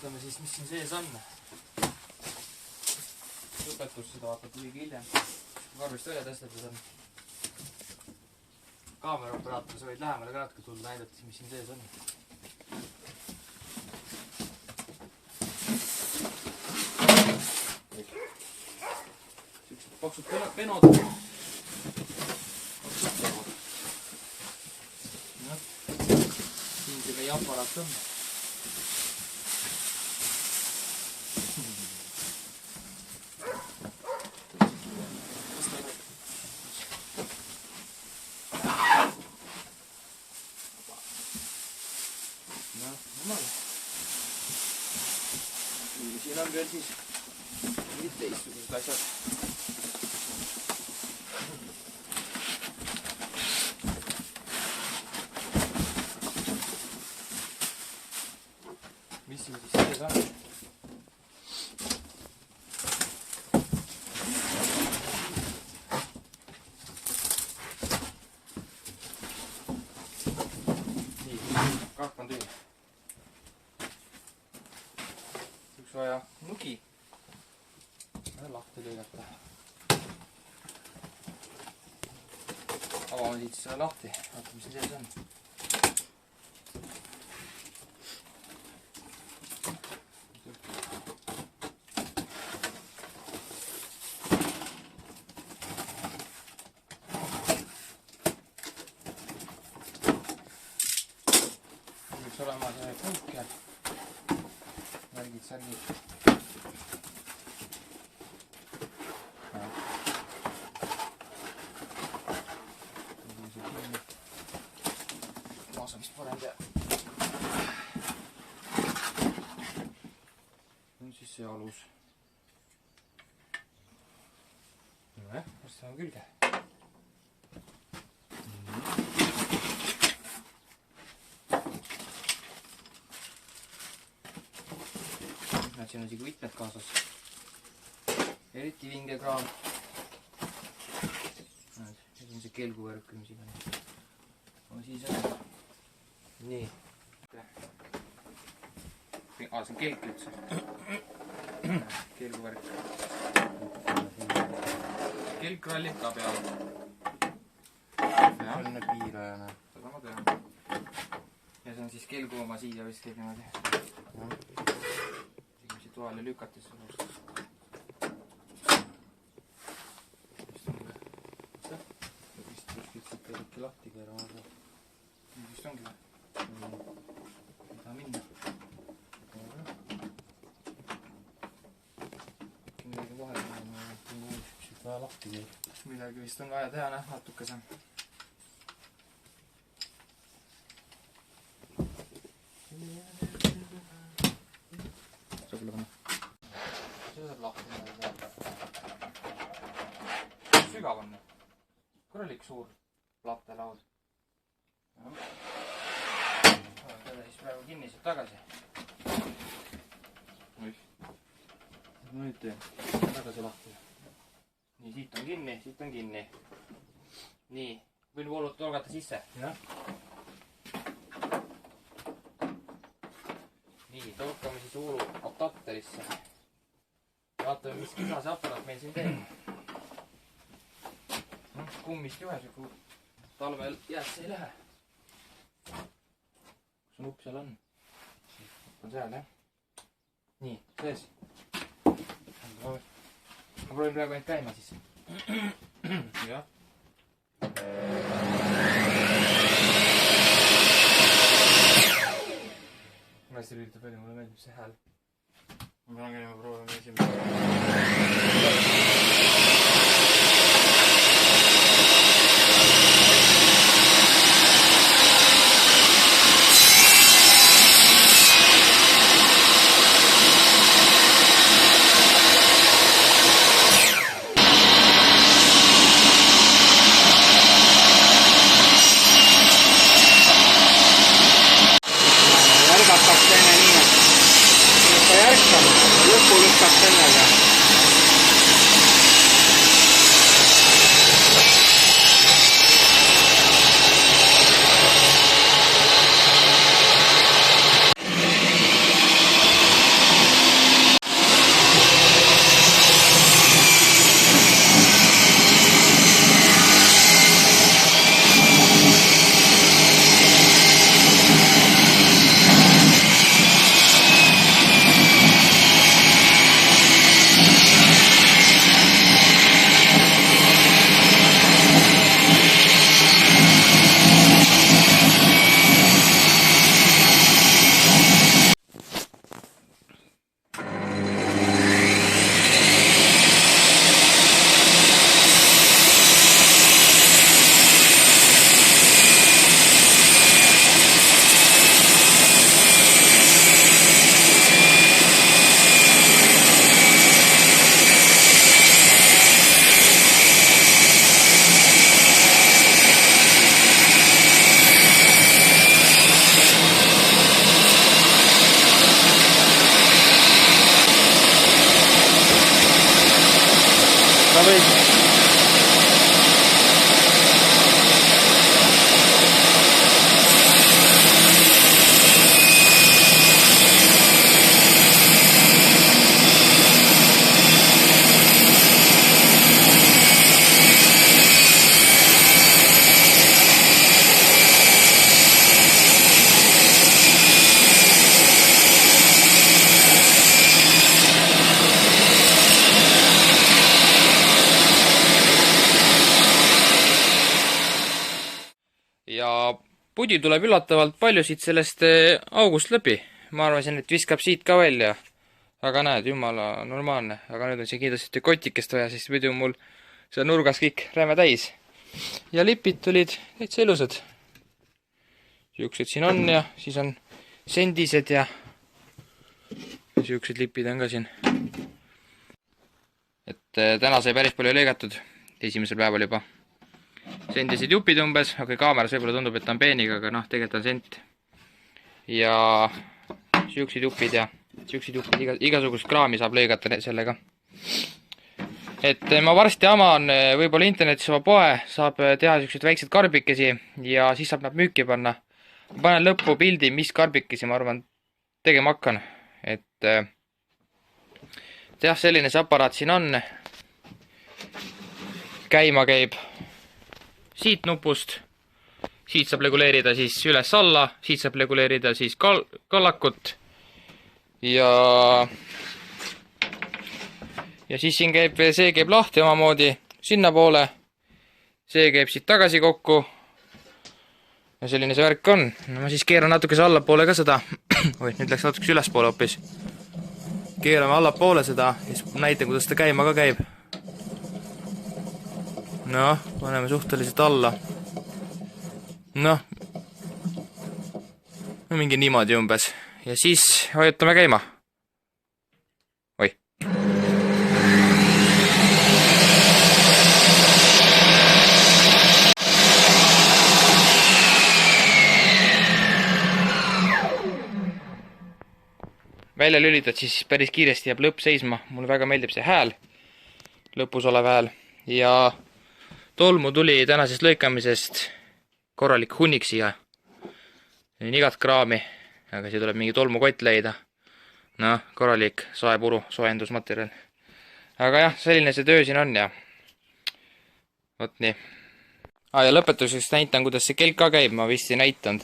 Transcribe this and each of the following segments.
vaatame siis, mis siin sees on. Lõpetus seda vaatab kuigi hiljem. Karvist välja tõstetud on. Kaameraoperaator, sa võid lähemale ka natuke tulla, näidata, mis siin sees on. Siuksed paksud penod. Siin see meie aparaat on. Siin on veel siis mingid teistsugused asjad. Mis siin siis sees on? Nii, kaak on tüü. Üks vaja nugi. Lahti lõigata. Avame siit selle lahti. Vaata, mis sees on. Võiks olema see punk ja värgid, särgid. Kaasamist parem tea. On siis see alus. Varsti on külge. Siin on isegi võtmed kaasas. Eriti vinge kraam. See on see kelguvärk, mis iganes. No siis on. Nii. See on kelk üldse. Kelguvärk. Kelk rallib ka peal. On piirajana. Seda ma tean. Ja see on siis kelgu oma siia vist keegi niimoodi. Toale lükates on ostas. Vist kuskilt siit eriti lahti keerama. Nüüd vist ongi või? Ei taha minna. Midagi vahel on siit vaja lahti keerida. Midagi vist on vaja teha, natukese. Sügav on. Korralik suur plattelaud. Teda siis praegu kinni siit tagasi. Nüüd tagasi lahti. Nii, siit on kinni. Nii, võin voolud tolgata sisse. Nii, tolkame siis uulu adapterisse. Vaatame, mis kisa see aparaat meil siin teeb. Kummist juhe, talvel jäässe ei lähe. Kus nupp seal on? On seal, jah? Nii, sees. Ma proovin praegu ainult käima siis. Jah. Ma hästi lülitab välja, mulle meeldib see hääl. Ma pean käima proovima esimest. pudi tuleb üllatavalt palju siit sellest august läbi. Ma arvasin, et viskab siit ka välja. Aga näed, jumala normaalne. Aga nüüd on siin kindlasti kotikest vaja, sest muidu mul see nurgas kõik räme täis. Ja lipid tulid täitsa ilusad. Siuksed siin on ja siis on sendised ja siuksed lipid on ka siin. Et täna sai päris palju lõigatud. Esimesel päeval juba. Sendised jupid umbes, aga kaameras võib-olla tundub, et ta on peeniga, aga noh, tegelikult on sent. Ja siuksed jupid ja siuksed jupid, igasugust kraami saab lõigata sellega. Et ma varsti aman võib-olla internetis oma poe, saab teha siuksed väiksed karbikesi ja siis saab nad müüki panna. Ma panen lõppu pildi, mis karbikesi ma arvan tegema hakkan. Et jah, selline see aparaat siin on. Käima käib siit nupust, siit saab reguleerida siis üles alla, siit saab reguleerida siis kallakut ja siis siin käib, see käib lahti omamoodi sinna poole, see käib siit tagasi kokku ja selline see värk on. No ma siis keeran natukese allapoole ka seda, oi, nüüd läks natukese ülespoole hoopis. Keerame allapoole seda ja siis näitan, kuidas ta käima ka käib. Noh, paneme suhteliselt alla. Noh, mingi niimoodi umbes. Ja siis vajutame käima. Oi. Välja lülitad, siis päris kiiresti jääb lõpp seisma. Mulle väga meeldib see hääl, lõpus olev hääl. Ja tolmu tuli tänasest lõikamisest korralik hunnik siia. Igat kraami, aga siia tuleb mingi tolmukott leida. Noh, korralik saepuru, soojendusmaterjal. Aga jah, selline see töö siin on ja võt nii. Ja lõpetuseks näitan, kuidas see kelk ka käib. Ma vist ei näitanud,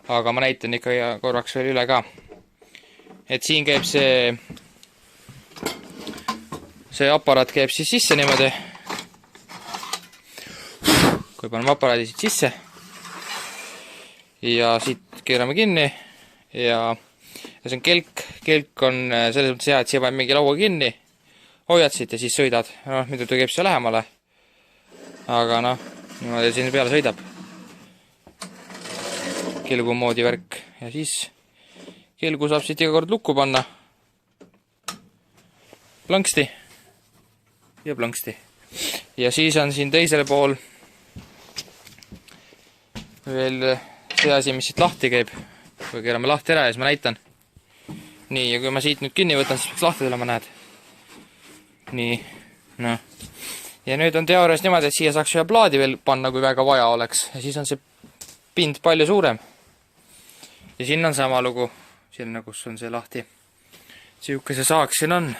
aga ma näitan ikka korraks veel üle ka. Et siin käib see aparaat käib siis sisse niimoodi. Kui paneme aparaadi siit sisse ja siit keerame kinni ja see on kelk. Kelk on selles mõttes hea, et siia paneb mingi laua kinni, hoiad siit ja siis sõidad. Noh, mida ta käib siia lähemale, aga noh, niimoodi siin peale sõidab. Kelgu moodi värk ja siis kelgu saab siit iga kord lukku panna. Planksti ja planksti. Ja siis on siin teisel pool veel see asi, mis siit lahti käib. Kui keerame lahti ära ja siis ma näitan. Nii, ja kui ma siit nüüd kinni võtan, siis peaks lahti tulema, näed. Nii, noh. Ja nüüd on teoorias niimoodi, et siia saaks ühe plaadi veel panna, kui väga vaja oleks. Ja siis on see pind palju suurem. Ja siin on sama lugu. Sinna, kus on see lahti. Siuke see saak siin on.